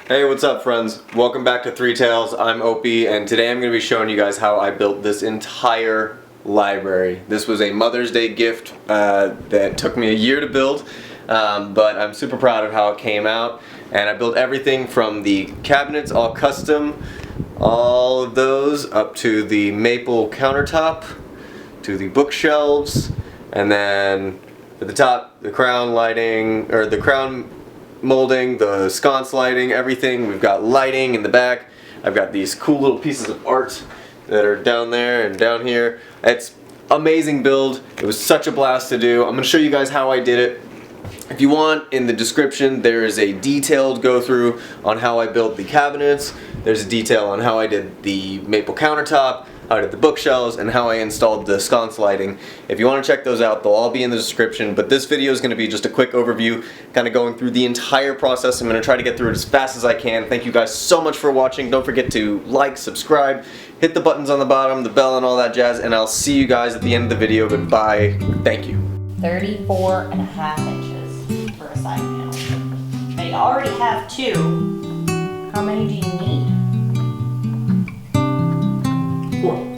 Hey, what's up friends? Welcome back to Three Tales. I'm Opie and today I'm going to be showing you guys how I built this entire library. This was a Mother's Day gift that took me a year to build, but I'm super proud of how it came out. And I built everything from the cabinets, all custom, all of those, up to the maple countertop, to the bookshelves, and then at the top, the crown lighting, or the crown molding, the sconce lighting, everything. We've got lighting in the back. I've got these cool little pieces of art that are down there and down here. It's amazing build. It was such a blast to do. I'm going to show you guys how I did it. If you want, in the description there is a detailed go through on how I built the cabinets. There's a detail on how I did the maple countertop, how I did the bookshelves, and how I installed the sconce lighting. If you want to check those out, they'll all be in the description, but this video is going to be just a quick overview, kind of going through the entire process. I'm going to try to get through it as fast as I can. Thank you guys so much for watching. Don't forget to like, subscribe, hit the buttons on the bottom, the bell, and all that jazz, and I'll see you guys at the end of the video. Goodbye. Thank you. 34.5 inches for a side panel. Now you already have two. How many do you need? 4.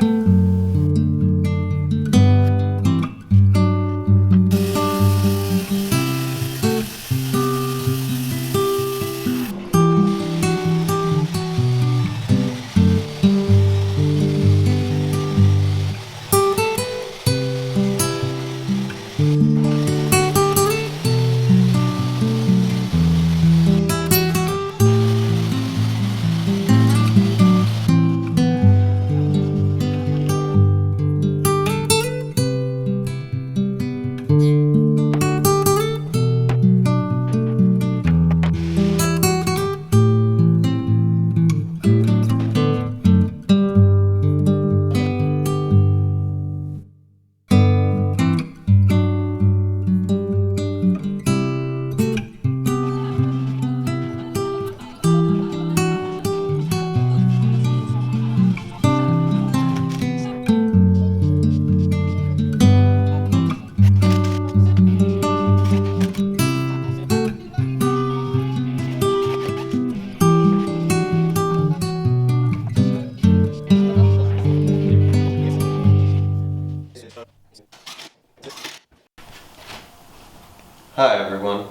Hi everyone,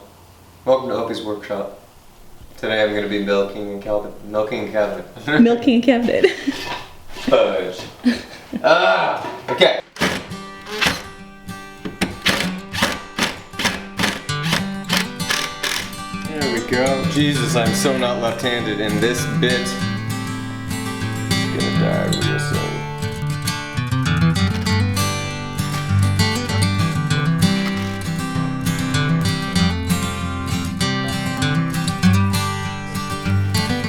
welcome to Opie's workshop. Today I'm going to be milking a cabinet. Milking a cabinet. Fudge. Okay. There we go. Jesus, I'm so not left-handed, and this bit is gonna die real soon.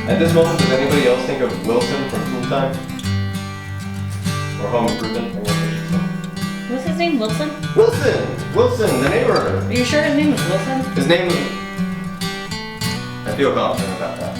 At this moment, does anybody else think of Wilson from Tool Time? Or Home Improvement? What's his name? Wilson? Wilson! Wilson, the neighbor! Are you sure his name is Wilson? His name is... I feel confident about that.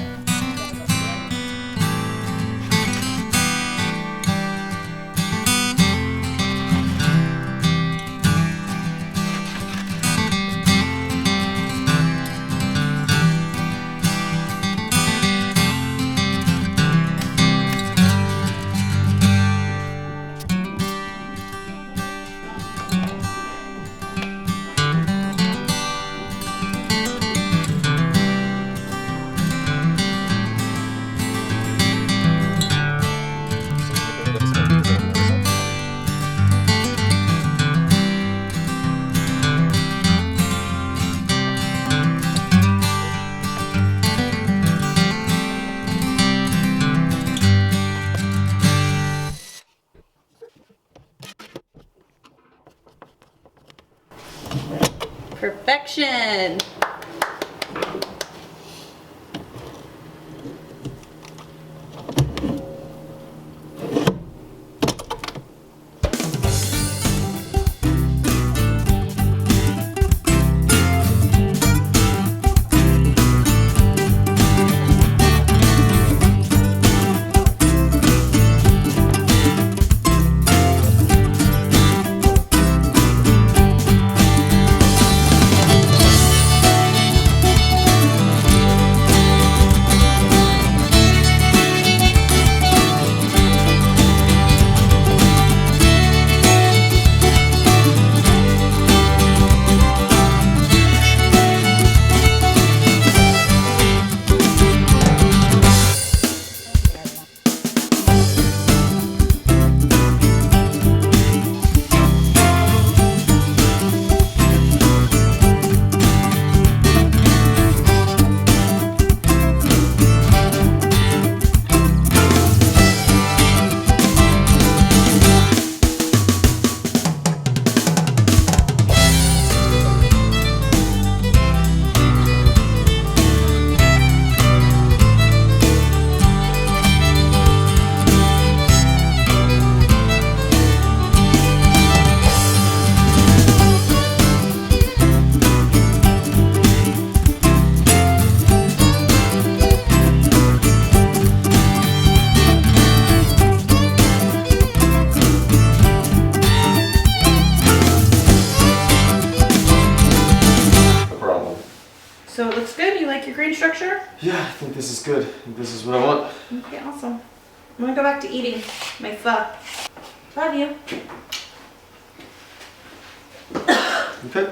Perfection! good? You like your green structure? Yeah, I think this is good. I think this is what I want. Okay, awesome. I'm gonna go back to eating my pho. Love you. Okay.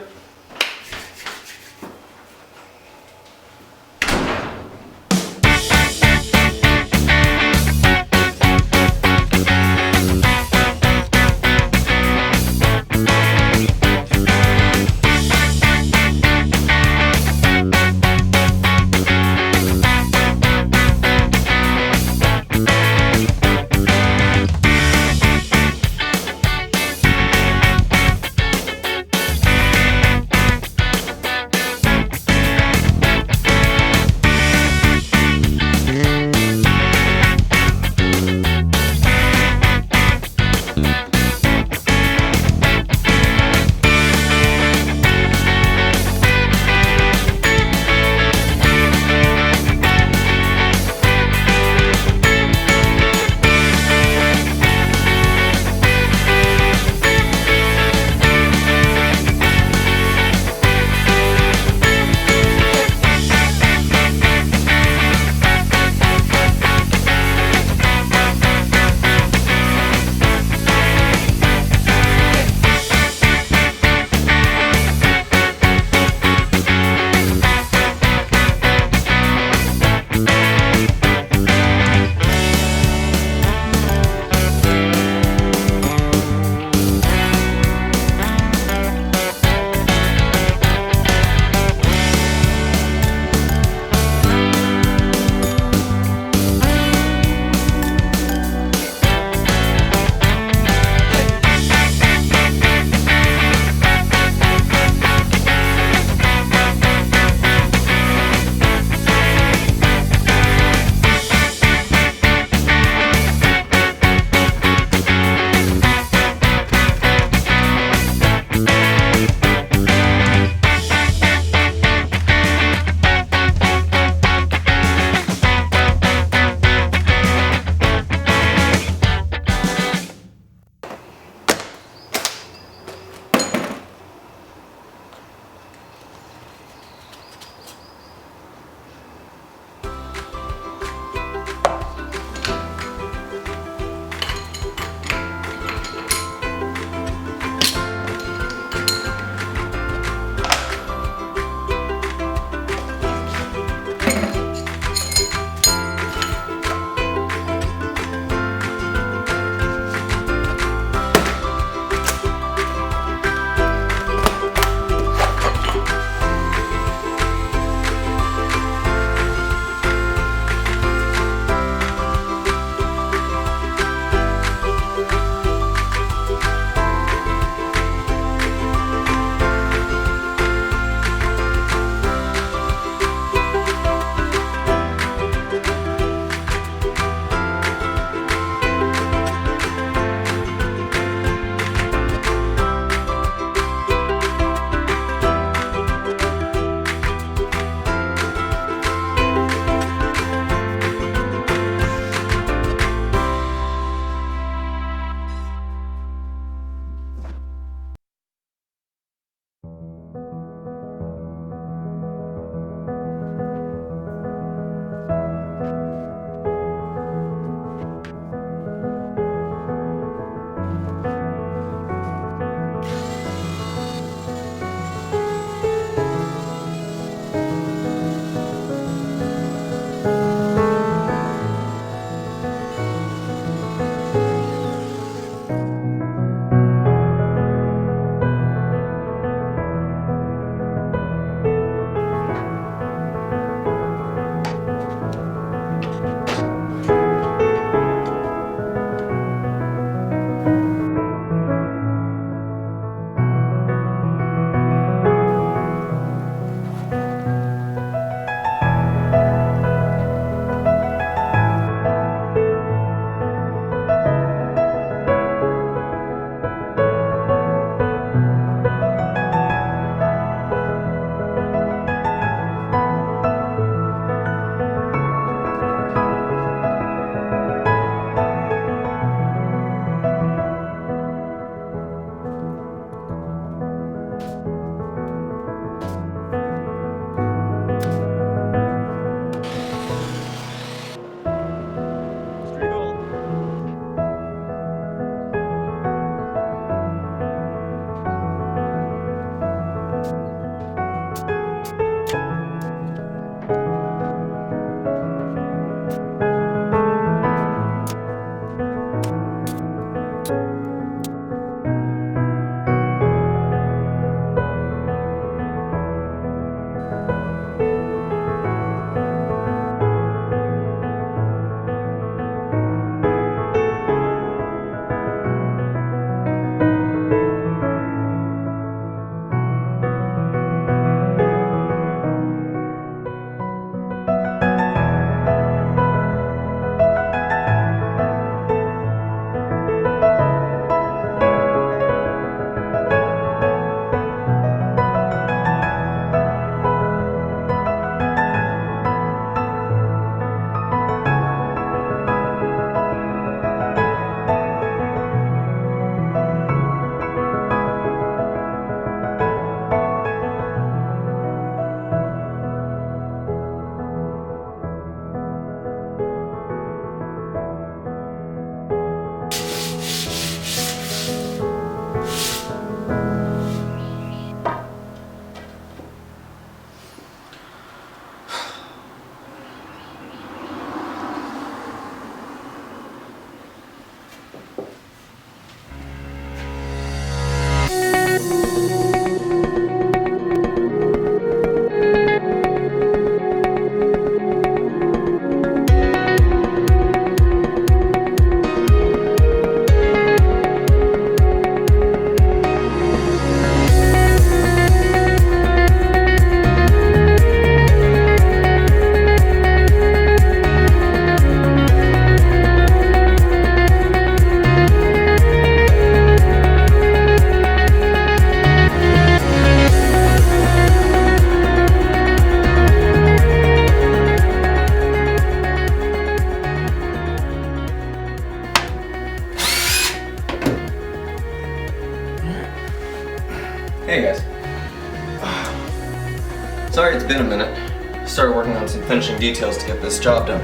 Sorry it's been a minute. Started working on some finishing details to get this job done.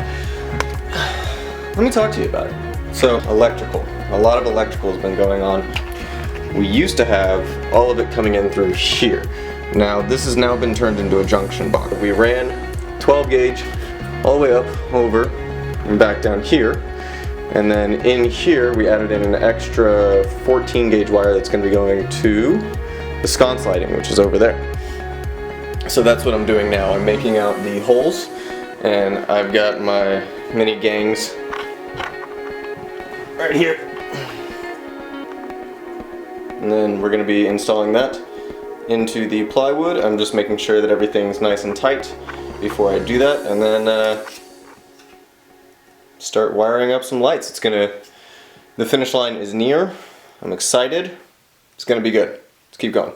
Let me talk to you about it. So, electrical. A lot of electrical has been going on. We used to have all of it coming in through here. Now, this has now been turned into a junction box. We ran 12 gauge all the way up, over, and back down here. And then in here, we added in an extra 14 gauge wire that's going to be going to the sconce lighting, which is over there. So that's what I'm doing now. I'm making out the holes, and I've got my mini gangs right here. And then we're going to be installing that into the plywood. I'm just making sure that everything's nice and tight before I do that, and then start wiring up some lights. The finish line is near. I'm excited. It's gonna be good. Let's keep going.